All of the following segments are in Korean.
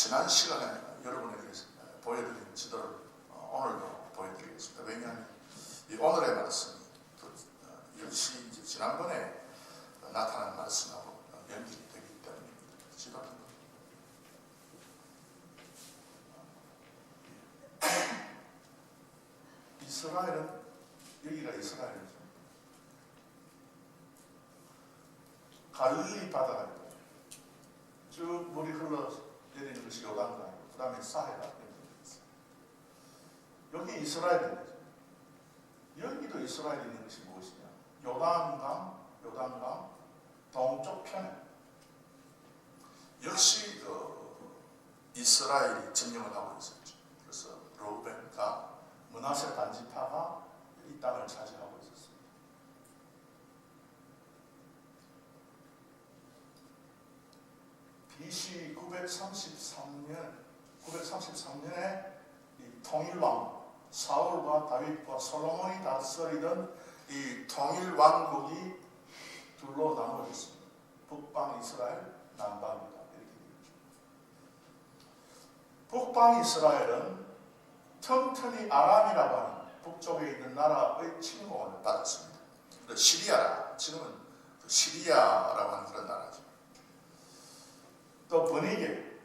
지난 시간에 여러분에게 보여드린 지도를 오늘도 보여드리겠습니다. 왜냐하면 이 오늘의 말씀이 역시 이제 지난번에 나타난 말씀하고 연결이 되기 때문입니다. 지도를 이스라엘은 여기가 이스라엘이죠. 갈릴리 바다가 있고 쭉 물이 흘러 내리는 것이 요단강이고 그 다음에 사해가 있어요. 여기 이스라엘입니다. 여기도 이스라엘이 있는 것이 무엇이냐? 요단강 동쪽 편에 역시 이스라엘이 점령을 하고 있었죠. 그래서 르우벤, 갓, 므낫세 단지파가 이 땅을 차지하고 있었습니다. BC 933년에 이 통일왕 사울과 다윗과 솔로몬이 다스리던 이 통일왕국이 둘로 나누어졌습니다. 북방 이스라엘, 남방 유다 이렇게 되죠. 북방 이스라엘은 틈틈이 아람이라고 하는 북쪽에 있는 나라의 침공을 받았습니다. 시리아라, 지금은 시리아라고 하는 그런 나라죠. 또 버니게,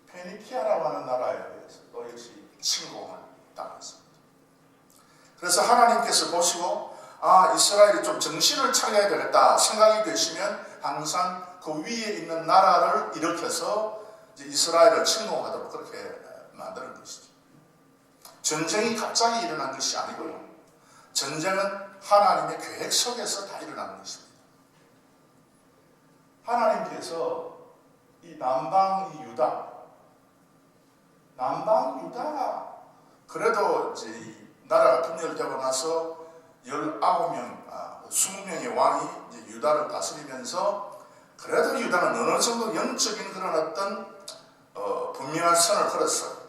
페니키아라고 하는 나라에 의해서 또 역시 침공을 당했습니다. 그래서 하나님께서 보시고 이스라엘이 좀 정신을 차려야 되겠다 생각이 되시면 항상 그 위에 있는 나라를 일으켜서 이제 이스라엘을 침공하도록 그렇게 만드는 것이죠. 전쟁이 갑자기 일어난 것이 아니고요. 전쟁은 하나님의 계획 속에서 다 일어나는 것입니다. 하나님께서 이 남방 유다가 그래도 이제 이 나라가 분열되고 나서 20명의 왕이 이제 유다를 다스리면서 그래도 유다는 어느 정도 영적인 그런 어떤 분명한 선을 걸었어요.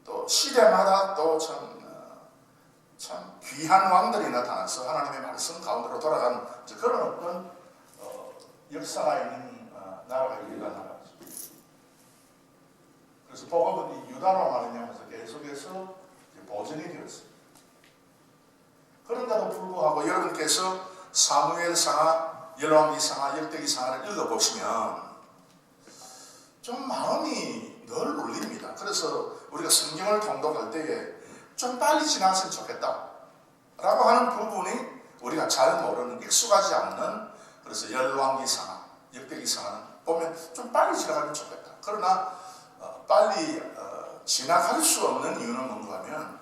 또 시대마다 또 참 귀한 왕들이 나타나서 하나님의 말씀 가운데로 돌아가는 그런 어떤 역사가 있는 나라가 유다 나라죠. 그래서 복음은 이 유다로 말미암아서 계속해서 보존이 되었습니다. 그런데도 불구하고 여러분께서 사무엘상하, 열왕기상하, 역대기상하를 읽어보시면 좀 마음이 늘 울립니다. 그래서 우리가 성경을 통독할 때에 좀 빨리 지나갔으면 좋겠다 라고 하는 부분이 우리가 잘 모르는, 익숙하지 않는, 그래서 열왕기상하, 역대기상하는 보면 좀 빨리 지나가면 좋겠다. 그러나 빨리 지나갈 수 없는 이유는 뭔가 하면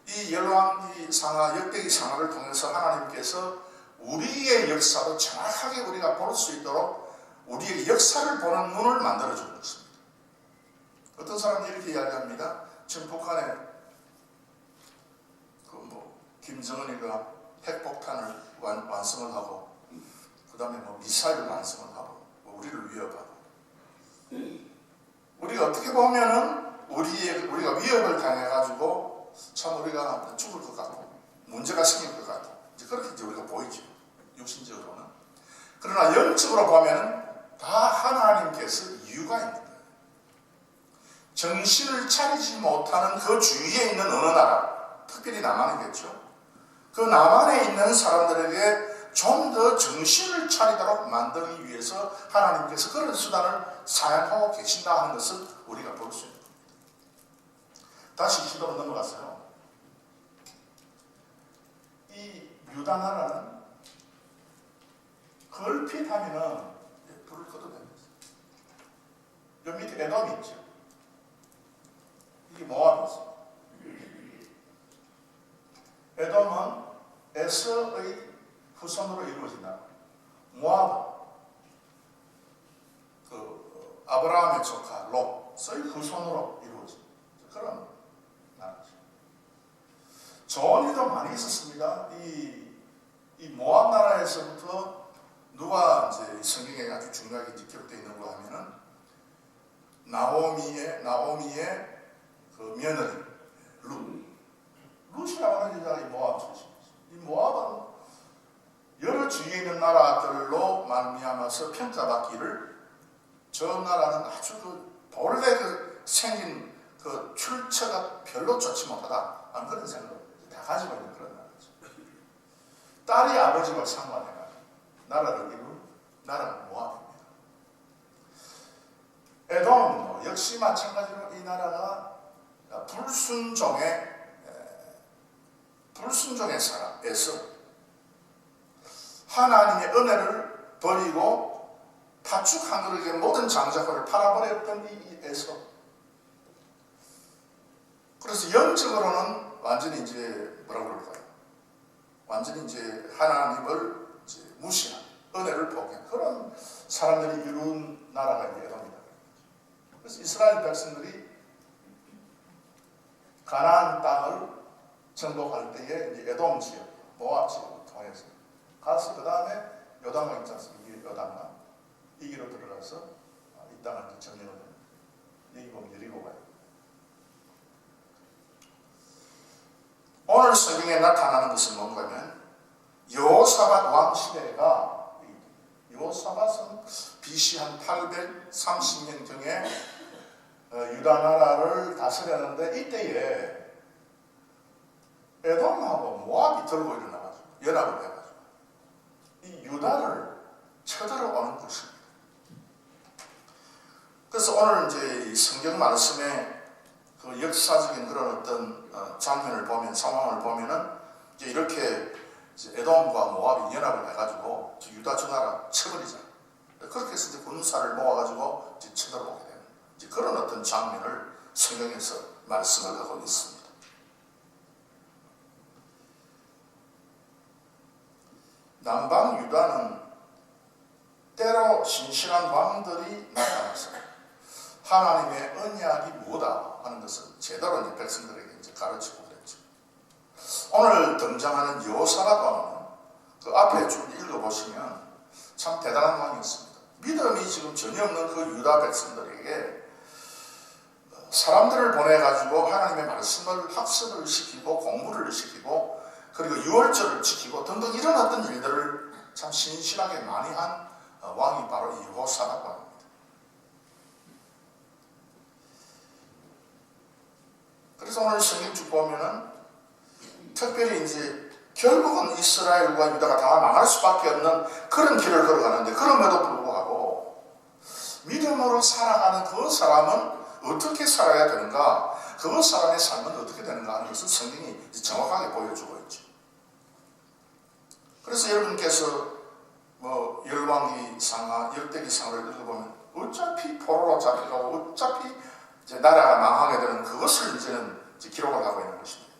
이 열왕기상하, 역대기상하를 통해서 하나님께서 우리의 역사도 정확하게 우리가 볼 수 있도록 우리의 역사를 보는 눈을 만들어주는 것입니다. 어떤 사람들이 이렇게 이야기합니다. 지금 북한에 김정은이가 핵폭탄을 완성을 하고 그 다음에 미사일을 완성을 하고 우리를 위협하고 우리가 어떻게 보면은 우리가 위협을 당해가지고 참 우리가 죽을 것 같고 문제가 생길 것 같고 그렇게 이제 우리가 보이죠. 육신적으로는. 그러나 영적으로 보면은 다 하나님께서 이유가 있는 거예요. 정신을 차리지 못하는 그 주위에 있는 어느 나라, 특별히 남한이겠죠. 그 남한에 있는 사람들에게 좀 더 정신을 차리도록 만들기 위해서 하나님께서 그런 수단을 사용하고 계신다 하는 것을 우리가 볼 수 있는 겁니다. 다시 기도로 넘어갔어요. 이 유다 나라는 걸핏 하면은 불을 꺼도 됩니다. 여기 밑에 에돔이 있죠. 이게 모압이 있어요. 에돔은 에서의 후손으로 이루어진다. 모압은 아브라함의 조카 롯의 후손으로 이루어진 그런 나라죠. 좋은 일도 많이 있었습니다. 이 모압 나라에서부터 누가 이제 성경에 아주 중요하게 기록되어 있는 거 하면은 나오미의 그 며느리 룻이라고 하는 여자가 이 모압 출신이죠. 이 모압은 여러 주위에 있는 나라들로 말미암아 나서 평가받기를 저 나라는 아주 본래 생긴 출처가 별로 좋지 못하다. 그런 생각을 다 가지고 있는 그런 나라죠. 딸이 아버지와 상관해가지고 나라를 이룬 나라가 모압입니다. 에돔도 역시 마찬가지로 이 나라가 불순종의 사람에서 하나님의 은혜를 버리고 팥죽 한 그릇에 모든 장자권을 팔아버렸던 이 에서, 그래서 영적으로는 완전히 이제 뭐라고 그럴까요? 완전히 이제 하나님을 이제 무시한, 은혜를 포기한 그런 사람들이 이룬 나라가 이제 에돔이다. 그래서 이스라엘 백성들이 가나안 땅을 정복할 때에 이제 에돔 지역, 모압 지역을 통해서 가서 그 다음에 요단강 있지 않습니까? 요단강 이 길로 들어가서 이 땅을 점령을 합니다. 여기 보면 여리고가요. 오늘 성경에 나타나는 것은 뭔가 하면 여호사밧 왕 시대가, 여호사밧은 BC 한 830년경에 유다 나라를 다스렸는데 이때에 에돔하고 모압이 들고 일어나가지고 연합을 해가지고 이 유다를 쳐들어오는 것입니다. 그래서 오늘 이제 이 성경 말씀에 그 역사적인 그런 어떤 장면을 보면, 상황을 보면은 이제 이렇게 이제 에돔과 모압이 연합을 해가지고 유다 저 나라 쳐버리자. 그렇게 해서 이제 군사를 모아가지고 이제 쳐들어오게 되는 이제 그런 어떤 장면을 성경에서 말씀을 하고 있습니다. 남방 유다는 때로 신실한 왕들이 나타나서 하나님의 언약이 뭐다 하는 것을 제대로 이제 백성들에게 이제 가르치고 그랬죠. 오늘 등장하는 여호사밧 왕은 그 앞에 쭉 읽어보시면 참 대단한 왕이었습니다. 믿음이 지금 전혀 없는 그 유다 백성들에게 사람들을 보내가지고 하나님의 말씀을 학습을 시키고 공부를 시키고 그리고 유월절을 지키고 등등 이런 어떤 일들을 참 신실하게 많이 한 왕이 바로 이 여호사밧 왕입니다. 그래서 오늘 성경 쭉 보면은 특별히 이제 결국은 이스라엘과 유다가 다 망할 수밖에 없는 그런 길을 걸어가는데, 그럼에도 불구하고 믿음으로 살아가는 그 사람은 어떻게 살아야 되는가, 그 사람의 삶은 어떻게 되는가 하는 것을 성경이 정확하게 보여주고 있죠. 그래서 여러분께서 뭐 열왕기상하, 역대기상하를 읽어보면 어차피 포로로 잡혀가고 어차피 이제 나라가 망하게 되는 그것을 이제는 기록을 하고 있는 것입니다.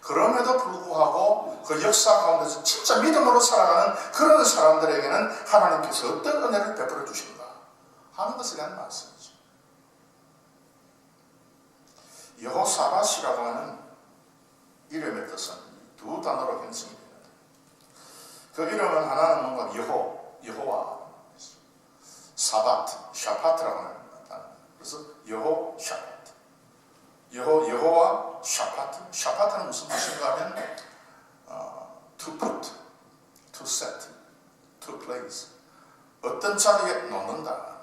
그럼에도 불구하고 그 역사 가운데서 진짜 믿음으로 살아가는 그런 사람들에게는 하나님께서 어떤 은혜를 베풀어 주신가 하는 것에 대한 말씀이죠. 여호사밧이라고 하는 이름의 뜻은 두 단어로 형성이 됩니다. 그 이름은 하나는 뭔가 여호와, 사바트, 샤파트라고 하는 단어. 그래서 여호샤파트. 여호와 샤파트. 샤파트는 무슨 뜻인가 하면 to put, to set, to place. 어떤 자리에 놓는다.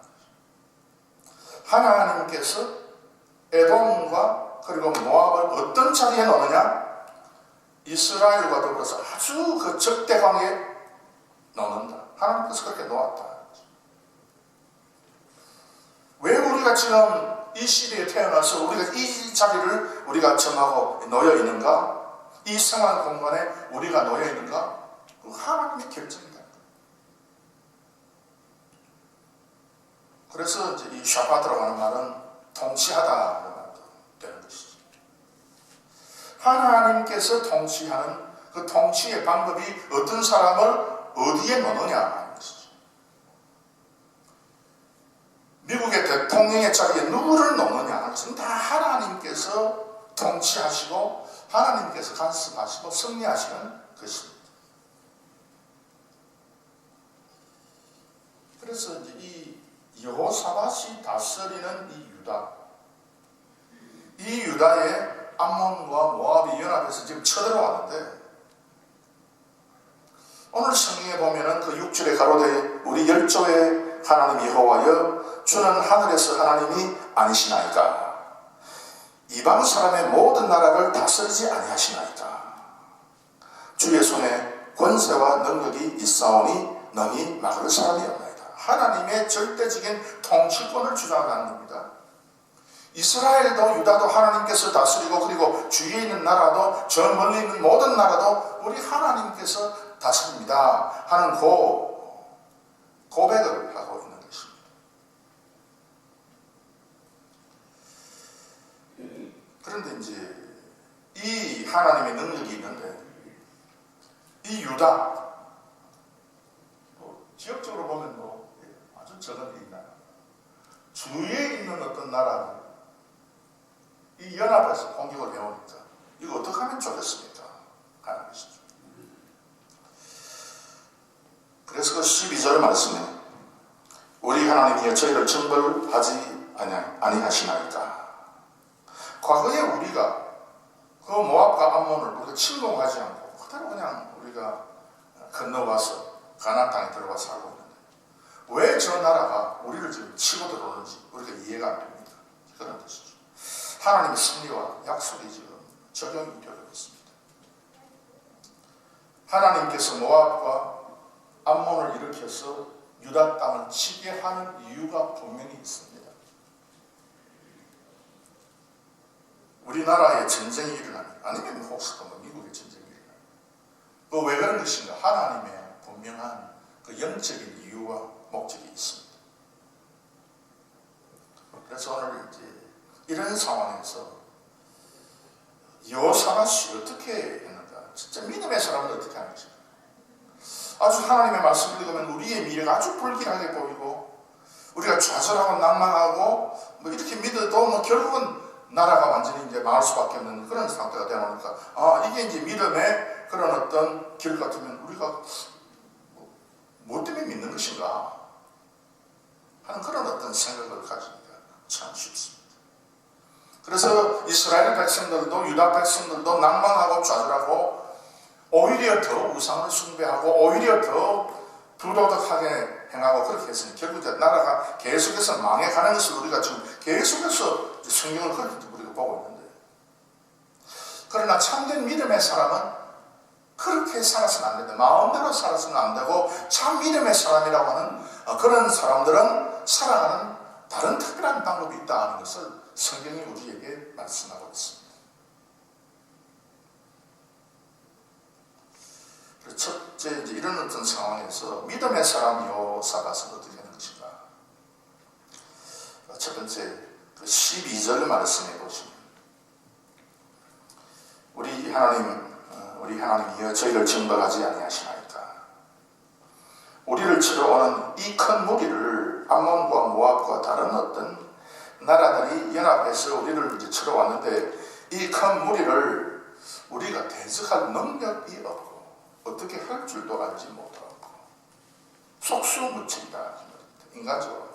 하나님께서 에돔과 그리고 모압을 어떤 자리에 놓느냐? 이스라엘과 더불어서 아주 그 적대관계에 놓는다. 하나님께서 그렇게 놓았다. 왜 우리가 지금 이 시대에 태어나서 우리가 이 자리를 우리가 정하고 놓여 있는가? 이 생활 공간에 우리가 놓여 있는가? 그 하나님의 결정이다. 그래서 이제 이 샤파트라고 하는 말은 통치하다라는 말도 되는 것이죠. 하나님께서 통치하는 그 통치의 방법이 어떤 사람을 어디에 놓느냐 하는 것이죠. 미국의 대통령의 자리에 누구를 놓느냐 하는 것은 다 하나님께서 통치하시고 하나님께서 간섭하시고 승리하시는 것입니다. 그래서 이제 이 여호사밧이 다스리는 이 유다에 암몬과 모압이 연합해서 지금 쳐들어왔는데, 오늘 성경에 보면은 그 6절에 가로되 우리 열조의 하나님 여호와여 주는 하늘에서 하나님이 아니시나이까 이방 사람의 모든 나라를 다스리지 아니하시나이까 주의 손에 권세와 능력이 있사오니 능히 막을 사람이 없나이다. 하나님의 절대적인 통치권을 주장하는 겁니다. 이스라엘도 유다도 하나님께서 다스리고 그리고 주위에 있는 나라도 저 멀리 있는 모든 나라도 우리 하나님께서 다스립니다 하는 고백을 하고 있는 것입니다. 그런데 이제 이 하나님의 능력이 있는데 이 유다 지역적으로 보면 아주 적은 일이나요. 주위에 있는 어떤 나라는 이 연합해서 공격을 해오니까 이거 어떻게 하면 좋겠습니까? 하는 것이죠. 그래서 그 12절 말씀에 우리 하나님이 저희를 정벌하지 아니하시나이까. 과거에 우리가 그 모압과 암몬을 우리가 침공하지 않고 그대로 그냥 우리가 건너와서 가나안 땅에 들어가 살고 있는데 왜 저 나라가 우리를 지금 치고 들어오는지 우리가 이해가 안 됩니다. 그런 뜻이죠. 하나님의 승리와 약속이 지금 적용이 되고 있습니다. 하나님께서 모압과 암몬을 일으켜서 유다 땅을 치게 하는 이유가 분명히 있습니다. 우리나라에 전쟁이 일어나면 아니면 혹시 또 미국의 전쟁이 일어나면 왜 그런 것인가? 하나님의 분명한 그 영적인 이유와 목적이 있습니다. 그래서 오늘 이제 이런 상황에서 여호사밧이 어떻게 했는가? 진짜 믿음의 사람은 어떻게 하는 것인가? 아주 하나님의 말씀을 읽으면 우리의 미래가 아주 불길하게 보이고 우리가 좌절하고 낭망하고 이렇게 믿어도 결국은 나라가 완전히 이제 망할 수밖에 없는 그런 상태가 되어오니까 이게 이제 믿음의 그런 어떤 길 같으면 우리가 뭐 때문에 믿는 것인가 하는 그런 어떤 생각을 가지기가 참 쉽습니다. 그래서 이스라엘 백성들도 유다 백성들도 낭망하고 좌절하고 오히려 더 우상을 숭배하고 오히려 더 부도덕하게 행하고 그렇게 했으니 결국 나라가 계속해서 망해가는 것을 우리가 지금 계속해서 성경을 그렇게 우리가 보고 있는데, 그러나 참된 믿음의 사람은 그렇게 살아서는 안 된다. 마음대로 살아서는 안 되고 참 믿음의 사람이라고 하는 그런 사람들은 살아가는 다른 특별한 방법이 있다는 것을 성경이 우리에게 말씀하고 있습니다. 첫째, 이런 어떤 상황에서 믿음의 사람 여호사밧은 어떻게 하는 것인가? 첫 번째, 12절 말씀해 보시면 우리 하나님이여 저희를 정벌하지 아니하시나이까. 우리를 치러 오는 이 큰 무리를 암몬과 모압과 다른 어떤 나라들이 연합해서 우리를 이제 치러 왔는데 이 큰 무리를 우리가 대적할 능력이 없고 어떻게 할 줄도 알지 못하고 속수무책이다. 인간적으로.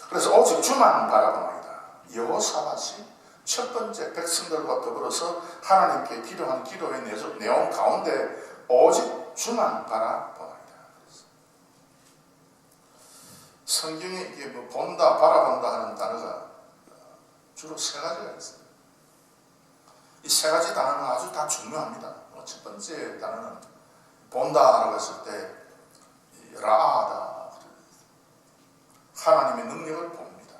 그래서 오직 주만 바라보나이다. 여호사밧이 첫 번째 백성들과 더불어서 하나님께 기도한 기도의 내용 가운데 오직 주만 바라보나이다. 성경에 이게 본다, 바라본다 하는 단어가 주로 세 가지가 있어요. 이 세 가지 단어는 아주 다 중요합니다. 첫 번째 단어는 본다라고 했을 때 라아다. 하나님의 능력을 봅니다.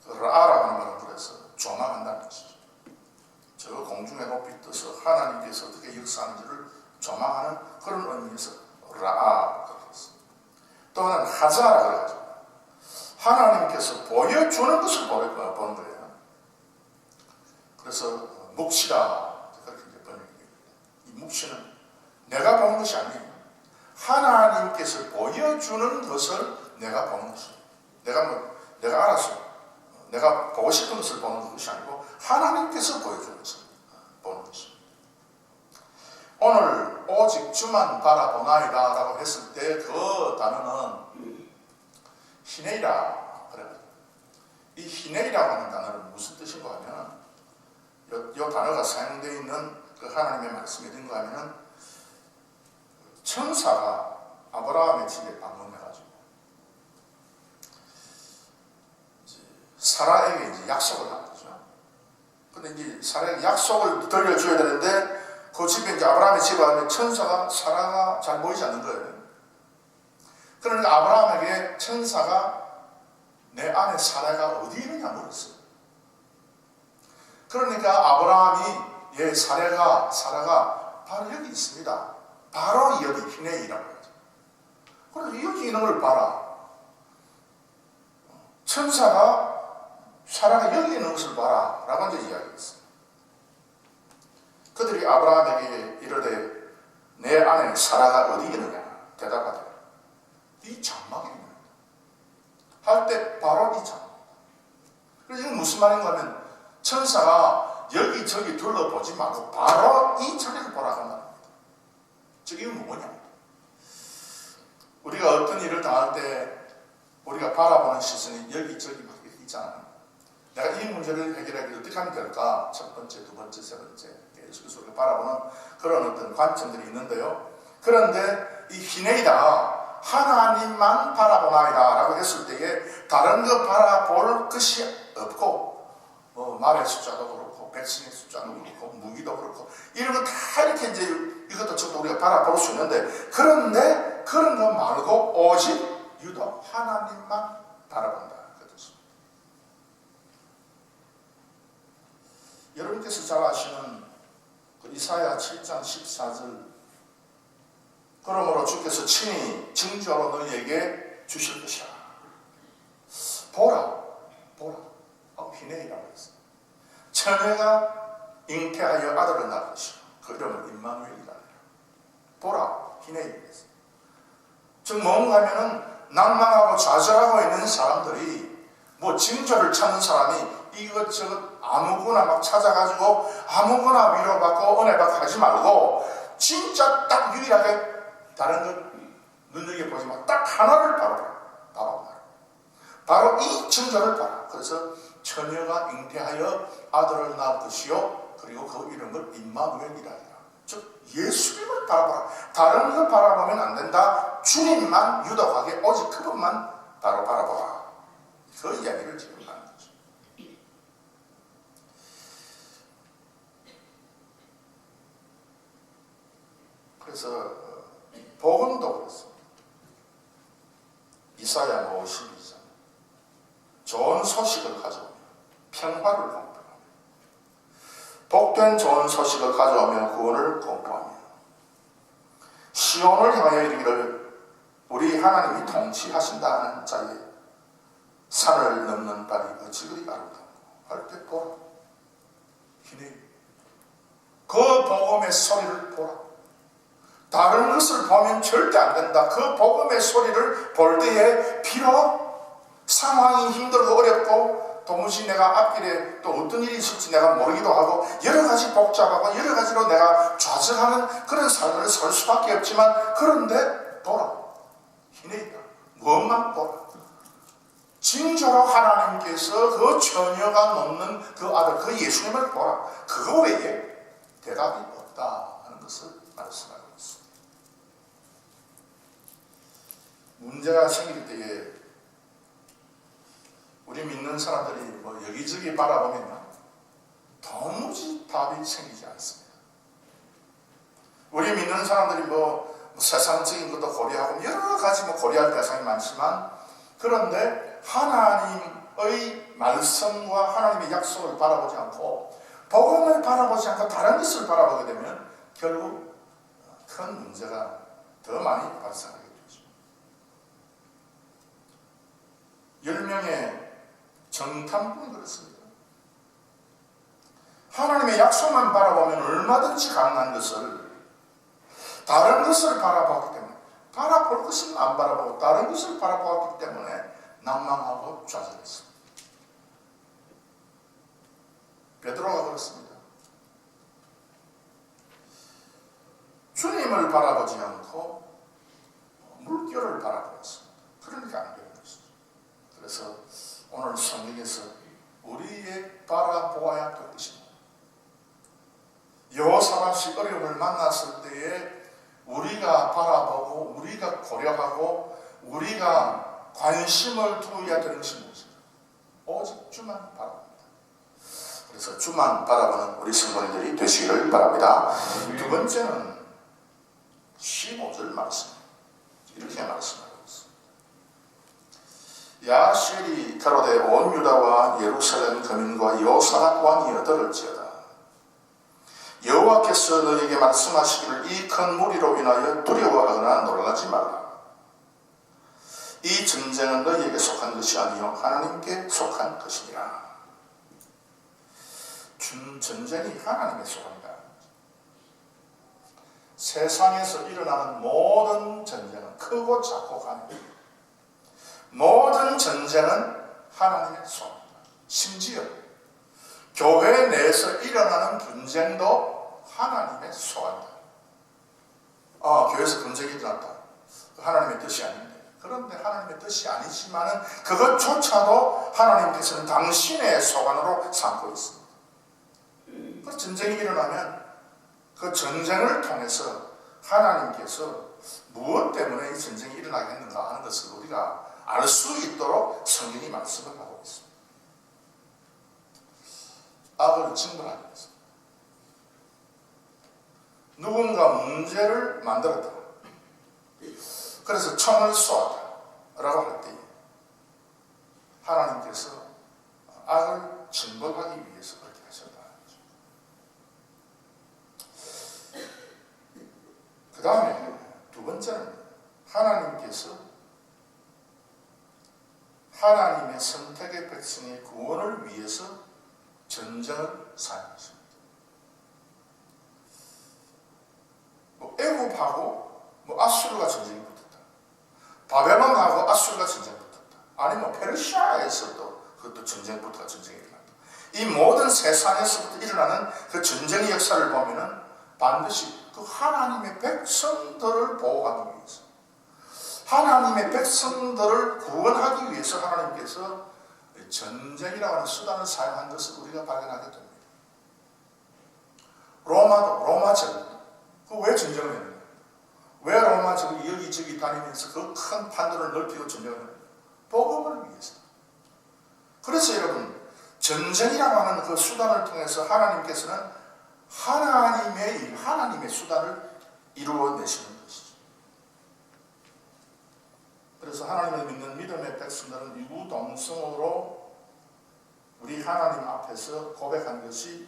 라아라고 하는 말은 그래서 조망한다는 것이죠. 저 공중에 높이 떠서 하나님께서 어떻게 역사하는지를 조망하는 그런 의미에서 라아라고 했습니다. 또 하나는 하자라고 해가지고 하나님께서 보여주는 것을 보는 거예요. 그래서 묵시다. 이 묵시는 내가 보는 것이 아니에요. 하나님께서 보여주는 것을 내가 보는 것이에요. 내가 알아서 내가 보고 싶은 것을 보는 것이 아니고 하나님께서 보여주는 것을 보는 것입니다. 오늘 오직 주만 바라보나이다 라고 했을 때 그 단어는 히네이라 그래요. 이 히네이라고 하는 단어는 무슨 뜻인가 하면 이 단어가 사용되어 있는 그 하나님의 말씀이 된가 하면 천사가 아브라함의 집에 방문해가지고 사라에게 이제 약속을 한 거죠. 근데 이제 사라에게 약속을 들려줘야 되는데 그 집에 이제 아브라함의 집에 가면 천사가 사라가 잘 보이지 않는 거예요. 그러니까 아브라함에게 천사가 내 아내 사라가 어디 있느냐 물었어요. 그러니까 아브라함이 사라가 바로 여기 있습니다. 바로 여기 히네이라고 하죠. 그래서 여기 있는 걸 봐라. 천사가 사라가 여기 있는 것을 봐라 라고 이제 이야기했어요. 그들이 아브라함에게 이르되 내 아내 사라가 어디 있느냐 대답하되 이 장막입니다. 할 때 바로 이 장막. 그래서 이건 무슨 말인가 하면 천사가 여기저기 둘러보지 말고 바로 이 자리를 보라 하는 말입니다. 즉 이건 뭐냐? 우리가 어떤 일을 당할 때 우리가 바라보는 시선이 여기저기 막 있잖아요. 내가 이 문제를 해결하기 어떻게 하면 될까? 첫 번째, 두 번째, 세 번째 계속해서 우리가 바라보는 그런 어떤 관점들이 있는데요. 그런데 이 히네이다 하나님만 바라보나이다 라고 했을 때에 다른 거 바라볼 것이 없고 말의 숫자도 그렇고 백성의 숫자도 그렇고 무기도 그렇고 이런 거 다 이렇게 이제 이것도 저도 우리가 바라볼 수 있는데 그런데 그런 거 말고 오직 유독 하나님만 바라본다 그 뜻입니다. 여러분께서 잘 아시는 그 이사야 7장 14절 그러므로 주께서 친히 증거로 너희에게 주실 것이라. 보라 히네이라고 했어요. 처녀가 잉태하여 아들을 낳을 것이라. 그 이름을 임마누엘이라. 보라 히네이입니다. 즉 뭔가 하면은 낭망하고 좌절하고 있는 사람들이 뭐 징조를 찾는 사람이 이것저것 아무거나 막 찾아가지고 아무거나 위로받고 은혜받고 하지 말고 진짜 딱 유일하게 다른 것 눈여겨보지 말고 딱 하나를 바로 이 징조를 봐라. 그래서 처녀가 잉태하여 아들을 낳을 것이요 그리고 그 이름을 임마누엘이라 하리라. 즉 예수님을 바라보라. 다른 걸 바라보면 안 된다. 주님만 유독하게 오직 그것만 바로 바라보라. 그 이야기를 지금 하는 거죠. 그래서 복음도 그렇습니다. 이사야 52장 좋은 소식을 가져오며 평화를 공포하며 복된 좋은 소식을 가져오며 구원을 공포하며 시온을 향하여 이르기를 우리 하나님이 통치하신다는 자의 산을 넘는 발이 어찌 그리 아름다운가 할 때 보라. 히네 그 복음의 소리를 보라. 다른 것을 보면 절대 안 된다. 그 복음의 소리를 볼 때에 비록 상황이 힘들고 어렵고 도무지 내가 앞길에 또 어떤 일이 있을지 내가 모르기도 하고 여러 가지 복잡하고 여러 가지로 내가 좌절하는 그런 삶을 살 수밖에 없지만 그런데 보라. 히네이다. 무엇만 보라. 징조로 하나님께서 그 처녀가 놓는 그 아들 그 예수님을 보라. 그거 외에 대답이 없다 하는 것을 말씀하고 있습니다. 문제가 생길 때에 우리 믿는 사람들이 뭐 여기저기 바라보면 도무지 답이 생기지 않습니다. 우리 믿는 사람들이 뭐 세상적인 것도 고려하고 여러 가지 고려할 대상이 많지만 그런데 하나님의 말씀과 하나님의 약속을 바라보지 않고 복음을 바라보지 않고 다른 것을 바라보게 되면 결국 큰 문제가 더 많이 발생하게 되죠. 10명의 정탐꾼이 그렇습니다. 하나님의 약속만 바라보면 얼마든지 가능한 것을 다른 것을 바라봤기 때문에 바라볼 것은 안 바라보고 다른 것을 바라보았기 때문에 낭망하고 좌절했습니다. 베드로가 그렇습니다. 주님을 바라보지 않고 물결을 바라보았습니다. 그러니까 안 되는 것이죠. 그래서 오늘 성경에서 우리의 바라보아야 될 것입니다. 여호사밧이 어려움을 만났을 때에 우리가 바라보고 우리가 고려하고 우리가 관심을 두어야 되는 것이 무엇인가? 오직 주만 바랍니다. 그래서 주만 바라보는 우리 성도님들이 되시기를 바랍니다. 두 번째는 15절 말씀, 이렇게 말씀하고 있습니다. 야하시엘이 가로되 온 유다와 예루살렘 거민과 여호사밧 왕이여 들을지어다. 여호와께서 너에게 말씀하시기를 이 큰 무리로 인하여 두려워하거나 놀라지 말라. 이 전쟁은 너희에게 속한 것이 아니요 하나님께 속한 것이니라. 전쟁이 하나님의 속합니다. 세상에서 일어나는 모든 전쟁은 크고 작고 간다. 모든 전쟁은 하나님의 속합니다. 심지어 교회 내에서 일어나는 분쟁도 하나님의 속합니다. 교회에서 분쟁이 일어났다. 하나님의 뜻이 아닌데. 그런데 하나님의 뜻이 아니지만은 그것조차도 하나님께서는 당신의 소관으로 삼고 있습니다. 그 전쟁이 일어나면 그 전쟁을 통해서 하나님께서 무엇 때문에 이 전쟁이 일어나게 했는가 하는 것을 우리가 알 수 있도록 성경이 말씀을 하고 있습니다. 악을 징벌하기 위해서 누군가 문제를 만들었다. 그래서 총을 쏘았다 라고 할 때 하나님께서 악을 징벌하기 위해서 그렇게 하셨다. 그 다음에 두 번째는 하나님께서 하나님의 선택의 백성의 구원을 위해서 전쟁을 사용하십니다. 애굽하고 아수르가 전쟁이 붙었다. 바벨론하고 아수르가 전쟁이 붙었다. 아니면 페르시아에서도 그것도 전쟁이 일어났다. 이 모든 세상에서부터 일어나는 그 전쟁의 역사를 보면은 반드시 그 하나님의 백성들을 보호하기 위해서, 하나님의 백성들을 구원하기 위해서 하나님께서 전쟁이라고 하는 수단을 사용한 것을 우리가 발견하게 됩니다. 로마 제국, 그 왜 전쟁을 했는가? 왜 로마 제국이 여기저기 다니면서 그 큰 판도를 넓히고 전쟁을 했는가? 복음을 위해서. 그래서 여러분, 전쟁이라고 하는 그 수단을 통해서 하나님께서는 하나님의 수단을 이루어내시는 것이죠. 그래서 하나님을 믿는 믿음의 백성들은 유동성으로 우리 하나님 앞에서 고백한 것이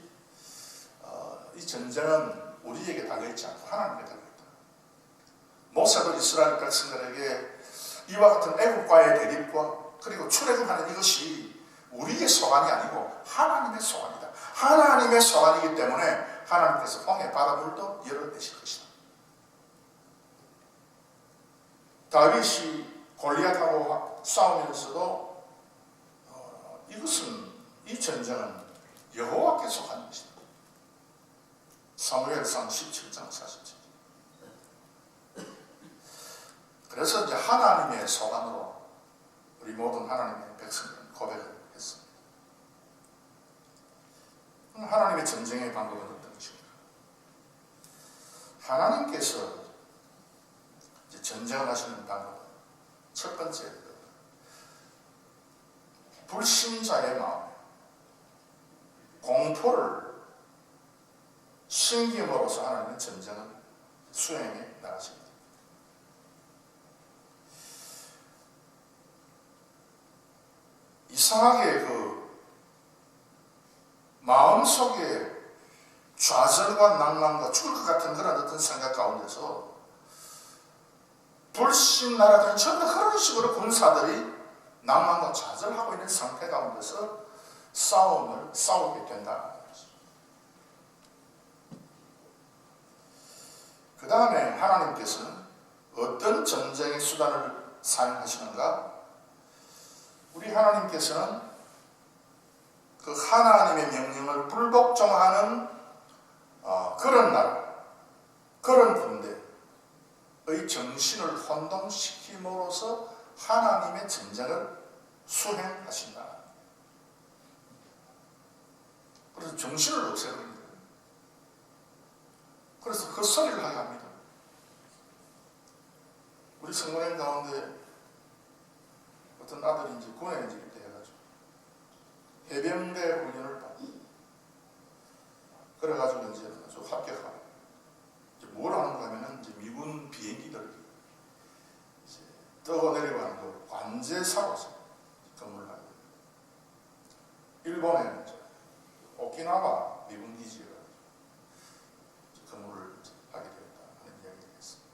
이 전쟁은 우리에게 달려있지 않고 하나님께 달려있다. 모세도 이스라엘 백성들에게 이와 같은 애국과의 대립과 그리고 출애굽하는 이것이 우리의 소관이 아니고 하나님의 소관이다. 하나님의 소관이기 때문에 하나님께서 홍해 바닷물도 열어내실 것이다. 다윗이 골리앗하고 싸우면서도 이 전쟁은 여호와께 속한 것이다. 사무엘상 17장 47절. 그래서 이제 하나님의 소관으로 우리 모든 하나님의 백성들은 고백을 했습니다. 하나님의 전쟁의 방법은 어떤 것입니까? 하나님께서 이제 전쟁을 하시는 방법은 첫 번째, 불신자의 마음에 공포를 심김으로써 하나님은 전쟁을 수행해 나가십니다. 이상하게 그 마음속에 좌절과 낭만과 죽을 것 같은 그런 어떤 생각 가운데서 불신 나라들은 전부 그런 식으로 군사들이 낭만과 좌절하고 있는 상태 가운데서 싸우게 된다. 그 다음에 하나님께서는 어떤 전쟁의 수단을 사용하시는가? 우리 하나님께서는 그 하나님의 명령을 불복종하는 그런 나라, 그런 군대의 정신을 혼동시킴으로써 하나님의 전쟁을 수행하신다. 그래서 정신을 없애버립니다. 그래서 그 소리를 하게 합니다. 우리 성도님 가운데 어떤 아들이 이제 군에 이제 입대해가지고 해병대 훈련을 받고 그래가지고 이제 아주 합격하고 이제 뭘 하는가 하면은 이제 미군 비행기들 이제 떠 내려가는 그 관제 사고서 근무를 하고 일본에 이제 오키나와 미군 기지에 근무를 하게 되었다 하는 이야기를 했습니다.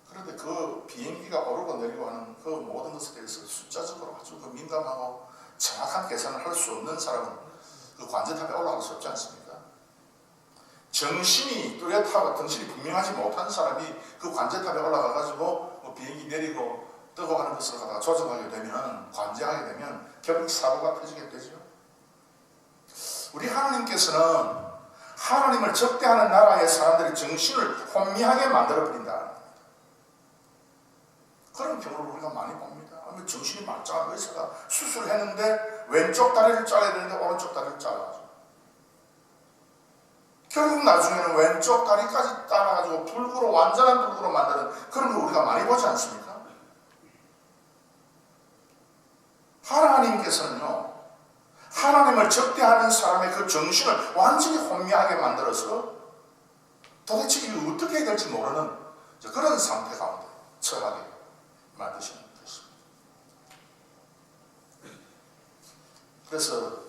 그런데 그 비행기가 오르고 내리고 하는 그 모든 것에 대해서 숫자적으로 아주 그 민감하고 정확한 계산을 할 수 없는 사람은 그 관제탑에 올라갈 수 없지 않습니까? 정신이 뚜렷하고 정신이 분명하지 못한 사람이 그 관제탑에 올라가가지고 뭐 비행기 내리고 뜨고 하는 것을 갖다가 조정하게 되면, 관제하게 되면 결국 사고가 터지게 되죠. 우리 하나님께서는 하나님을 적대하는 나라의 사람들의 정신을 혼미하게 만들어버린다. 그런 경우를 우리가 많이 봅니다. 정신이 말짱한 의사가 수술을 했는데 왼쪽 다리를 잘라야 되는데 오른쪽 다리를 잘라가지고 결국 나중에는 왼쪽 다리까지 따라가지고 불구로, 완전한 불구로 만드는 그런 걸 우리가 많이 보지 않습니까? 하나님께서는요, 하나님을 적대하는 사람의 그 정신을 완전히 혼미하게 만들어서 도대체 이거 어떻게 해야 될지 모르는 그런 상태 가운데 처하게 만드시는 것입니다. 그래서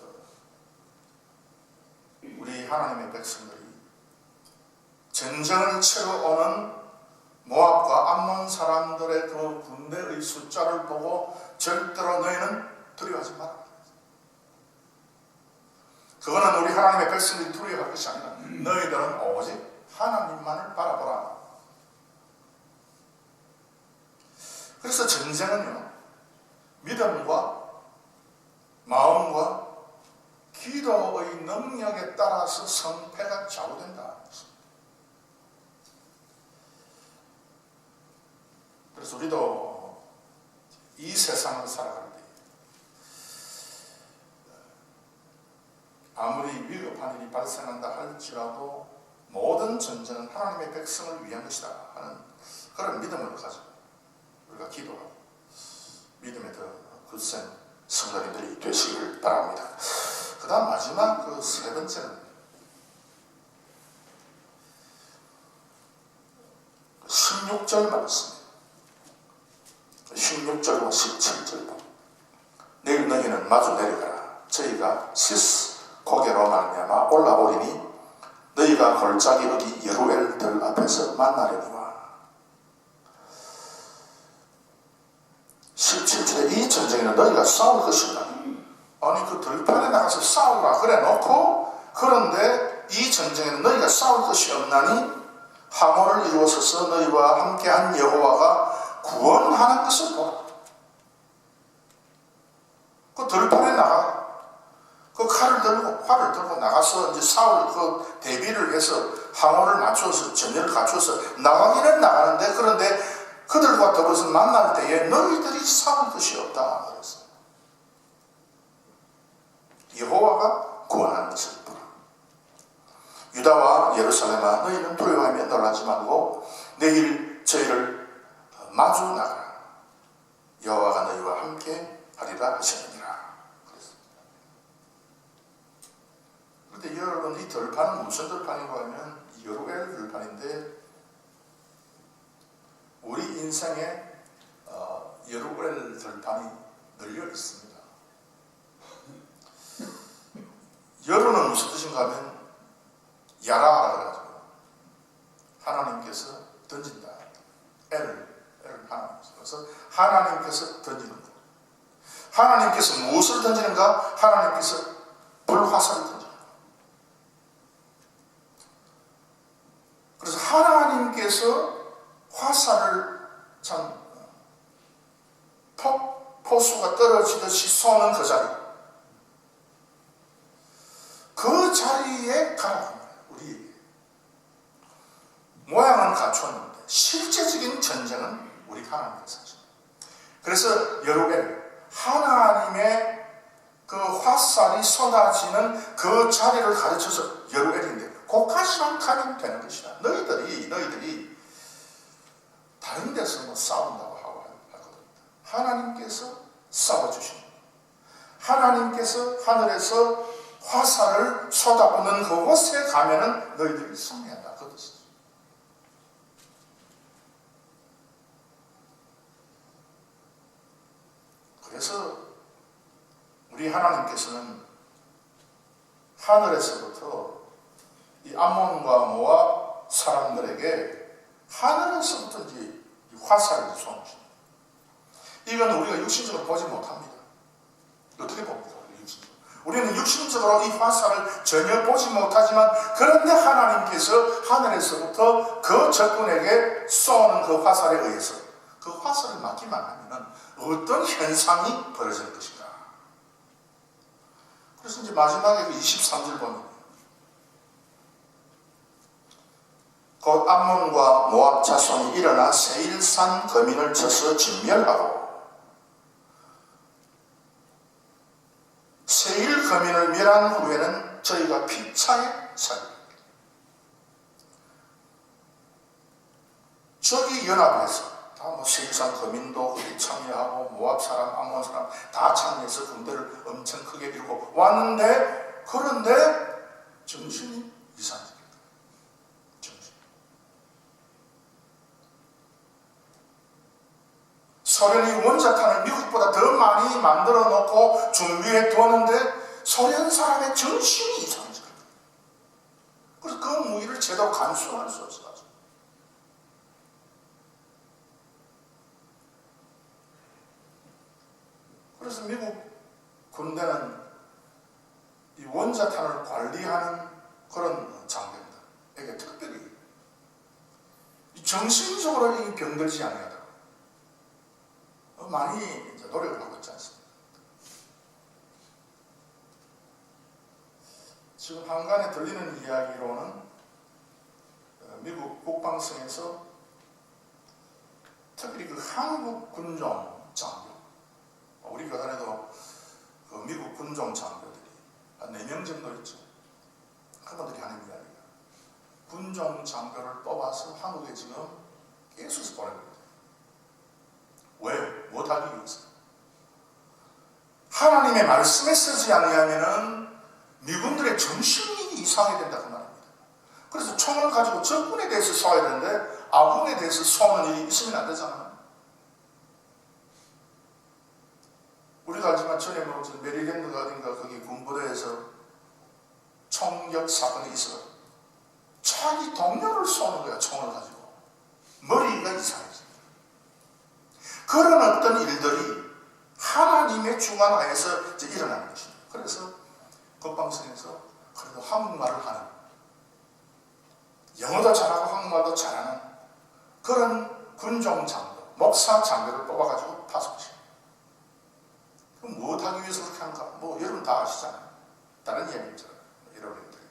우리 하나님의 백성들이 전쟁을 치러 오는 모압과 암몬 사람들의 그 군대의 숫자를 보고 절대로 너희는 두려워하지 마라. 그거는 우리 하나님의 백성들이 두려워할 것이 아니라 너희들은 오직 하나님만을 바라보라. 그래서 전쟁은요, 믿음과 마음과 기도의 능력에 따라서 성패가 좌우된다. 그래서 우리도 이 세상을 살아갈 때 아무리 위급한 일이 발생한다 할지라도 모든 전쟁은 하나님의 백성을 위한 것이다 하는 그런 믿음을 가지고 우리가 기도하고 믿음에 더 굳센 성도님들이 되시길 바랍니다. 그 다음 마지막 그 세 번째는 16절 말씀, 16절과 17절. 내일 너희는 마주 내려가라. 저희가 시스 고개로 말미암아 올라오리니 너희가 골짜기 여기 여루엘들 앞에서 만나려니와. 17절에 이 전쟁에는 너희가 싸울 것이다. 아니 그 들판에 나가서 싸우라 그래 놓고, 그런데 이 전쟁에는 너희가 싸울 것이 없나니 항오를 이루어서서 너희와 함께한 여호와가 구원하는 것을 보라. 그 들판에 나가 그 활을 들고 나가서 이제 싸울 그 대비를 해서 항오를 맞춰서 전열을 갖춰서 나가기는 나가는데, 그런데 그들과 더불어서 만날 때에 너희들이 싸울 것이 없다 그랬어요. 여호와가 구원하는 것을 보라. 유다와 예루살렘아 너희는 두려워하며 놀라지 말고 내일 저희를 마주 나가라. 여호와가 너희와 함께 하리라 하셨느니라. 그런데 여러분, 이 들판은 무슨 들판인가 하면 여루엘 들판인데, 우리 인생에 여루엘 들판이 널려 있습니다. 여루는 무슨 뜻인가 하면 야라라 그래가지고 하나님께서 던진다. 하나님께서. 그래서 하나님께서 던지는 것. 하나님께서 무엇을 던지는가? 하나님께서 불화살을 던지는 것. 그래서 하나님께서 화살을 참 포수가 떨어지듯이 쏘는 그 자리, 그 자리에 가라는 거예요. 우리 모양은 갖추었는데 실제적인 전쟁은 우리 하나님께서 하십니다. 그래서 여루엘, 하나님의 그 화살이 쏟아지는 그 자리를 가르쳐서 여루엘인데, 거기까지만 가면 되는 것이다. 너희들이 다른 데서 뭐 싸운다고 하고 하거든. 하나님께서 싸워주십니다. 하나님께서 하늘에서 화살을 쏟아붓는 그곳에 가면은 너희들이 승리한다. 그 뜻이죠. 그래서 우리 하나님께서는 하늘에서부터 이 암몬과 모압 사람들에게 하늘에서부터 이제 화살을 쏘십니다. 이건 우리가 육신적으로 보지 못합니다. 어떻게 봅니까? 우리는 육신적으로 이 화살을 전혀 보지 못하지만, 그런데 하나님께서 하늘에서부터 그 적군에게 쏘는 그 화살에 의해서 그 화살을 맞기만 하면 어떤 현상이 벌어질 것인가. 그래서 이제 마지막에 그 23절 보면 곧 암몬과 모압 자손이 일어나 세일산 거민을 쳐서 진멸하고 세일 거민을 멸한 후에는 저희가 피차에 살리라. 저기 연합해서 다 뭐 세일산 거민도 거기 참여하고 모압 사람, 암몬 사람 다 참여해서 군대를 엄청 크게 이루고 왔는데, 그런데 정신이 이상해집니다. 정신. 소련이 원자탄을 미국보다 더 많이 만들어 놓고 준비해 두었는데 소련 사람의 정신이 이상해져요. 그래서 그 무기를 제대로 간수할 수 없어요. 그래서 미국 군대는 이 원자탄을 관리하는 그런 장병들, 이게 특별히 정신적으로 이 병들지 아니하다. 많이 이제 노력을 하고 있지 않습니까? 지금 한간에 들리는 이야기로는 미국 국방성에서 특히 그 한국 군종 장교, 우리 교단에도 그 미국 군종 장교들이 한 4명 정도 있죠. 그분들이 하는 이야기가, 군종 장교를 뽑아서 한국에 지금 계속 보내고 있다. 왜? 못하기 위해서. 하나님의 말씀에 쓰지 않으면은 미군들의 정신이 이상하게 된다 그 말입니다. 그래서 총을 가지고 적군에 대해서 쏘아야 되는데 아군에 대해서 쏘는 일이 있으면 안 되잖아요. 우리도 알지만 전에 뭐 메리랜드가 어딘가 거기 군부대에서 총격 사건이 있어요. 자기 동료를 쏘는 거야, 총을 가지고. 머리가 이상해져. 그런 어떤 일들이 하나님의 주관하에서 이제 일어나는 것입니다. 그래서 국방성에서 그래도 한국말을 하는, 영어도 잘하고 한국말도 잘하는 그런 군종 장교, 목사 장교를 뽑아가지고 파송시킵니다. 그럼 무엇하기 위해서 그렇게 하는가? 뭐 여러분 다 아시잖아요. 다른 이야기입니다. 여러분들이.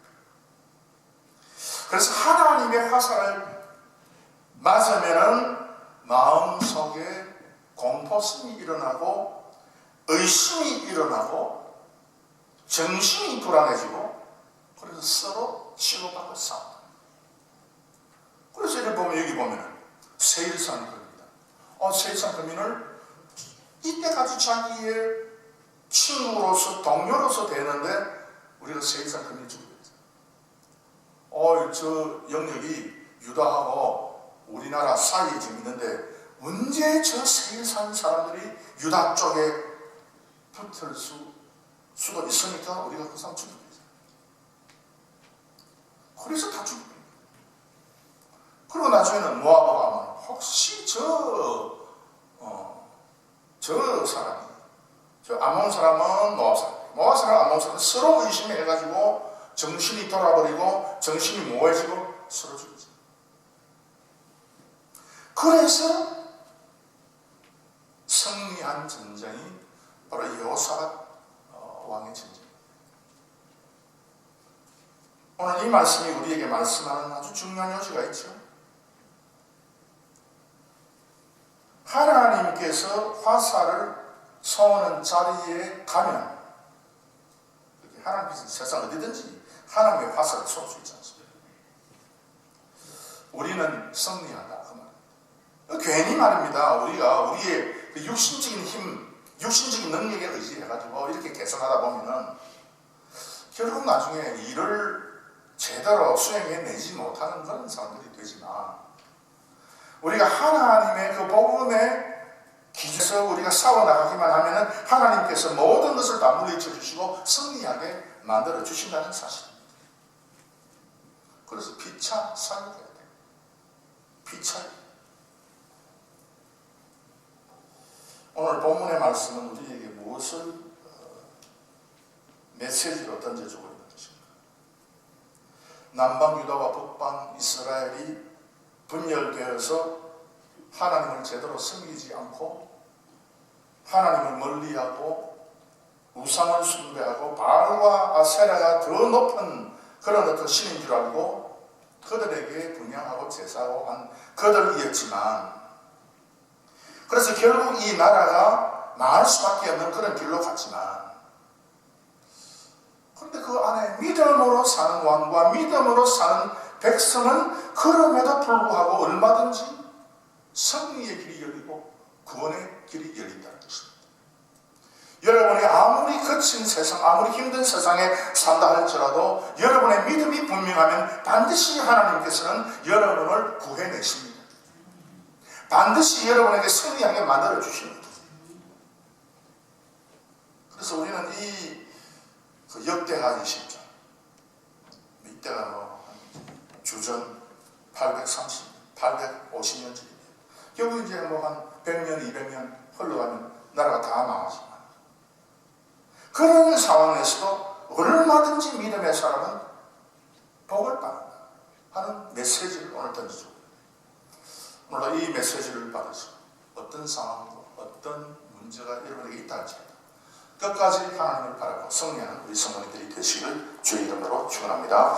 그래서 하나님의 화살을 맞으면은 마음속에 공포심이 일어나고 의심이 일어나고 정신이 불안해지고, 그래서 서로 치고받고 싸운다. 그래서 이를 보면, 여기 보면은 세일산 거민이다. 세일산 거민을 이때까지 자기의 친구로서 동료로서 되는데 우리가 세일산 거민을 죽이게 됐어요. 저 영역이 유다하고 우리나라 사이에 지금 있는데 언제 저 세일산 사람들이 유다 쪽에 붙을 수도 있으니까 우리가 그 사람 죽이게 됐어요. 그래서 다 죽이게 됐어요. 그리고 나중에는 모압하고 아몬, 혹시 저 사람이, 저 아몬 사람은 모압 사람, 모압 사람, 아몬 사람 서로 의심해가지고 정신이 돌아버리고 정신이 모호해지고 서로 죽이죠. 그래서 승리한 전쟁이 바로 여호사밧 왕의 전쟁입니다. 오늘 이 말씀이 우리에게 말씀하는 아주 중요한 요지가 있죠. 하나님께서 화살을 쏘는 자리에 가면, 하나님께서 세상 어디든지 하나님의 화살을 쏠 수 있지 않습니까? 우리는 승리한다. 그 말. 괜히 말입니다. 우리가 우리의 그 육신적인 힘, 육신적인 능력에 의지해가지고 이렇게 개선하다 보면은 결국 나중에 일을 제대로 수행해내지 못하는 그런 사람들이 되지만, 우리가 하나님의 그 복음의 기준에서 우리가 싸워나가기만 하면은 하나님께서 모든 것을 다 물리쳐 주시고 승리하게 만들어 주신다는 사실입니다. 그래서 피차 사역해야 돼요. 피차. 오늘 본문의 말씀은 우리에게 무엇을 메시지로 던져주고 있는 것입니까? 남방 유다와 북방 이스라엘이 분열되어서 하나님을 제대로 섬기지 않고 하나님을 멀리하고 우상을 숭배하고 바알과 아세라가 더 높은 그런 어떤 신인 줄 알고 그들에게 분양하고 제사하고 한 그들이었지만, 그래서 결국 이 나라가 망할 수밖에 없는 그런 길로 갔지만, 그런데 그 안에 믿음으로 사는 왕과 믿음으로 사는 백성은 그럼에도 불구하고 얼마든지 승리의 길이 열리고 구원의 길이 열린다는 것입니다. 여러분이 아무리 거친 세상, 아무리 힘든 세상에 산다 할지라도 여러분의 믿음이 분명하면 반드시 하나님께서는 여러분을 구해내십니다. 반드시 여러분에게 승리하게 만들어 주십니다. 그래서 우리는 이 역대하 20장, 이때가 주전 850년 전입니다. 결국 이제 한 100년, 200년 흘러가면 나라가 다 망하지만, 그런 상황에서도 얼마든지 믿음의 사람은 복을 받는다 하는 메시지를 오늘 던져주고, 물론 이 메시지를 받으시고 어떤 상황도 어떤 문제가 여러분에게 있다 할지라도 끝까지 하나님을 바라고 승리하는 우리 성도님들이 되시기를 주의 이름으로 축원합니다.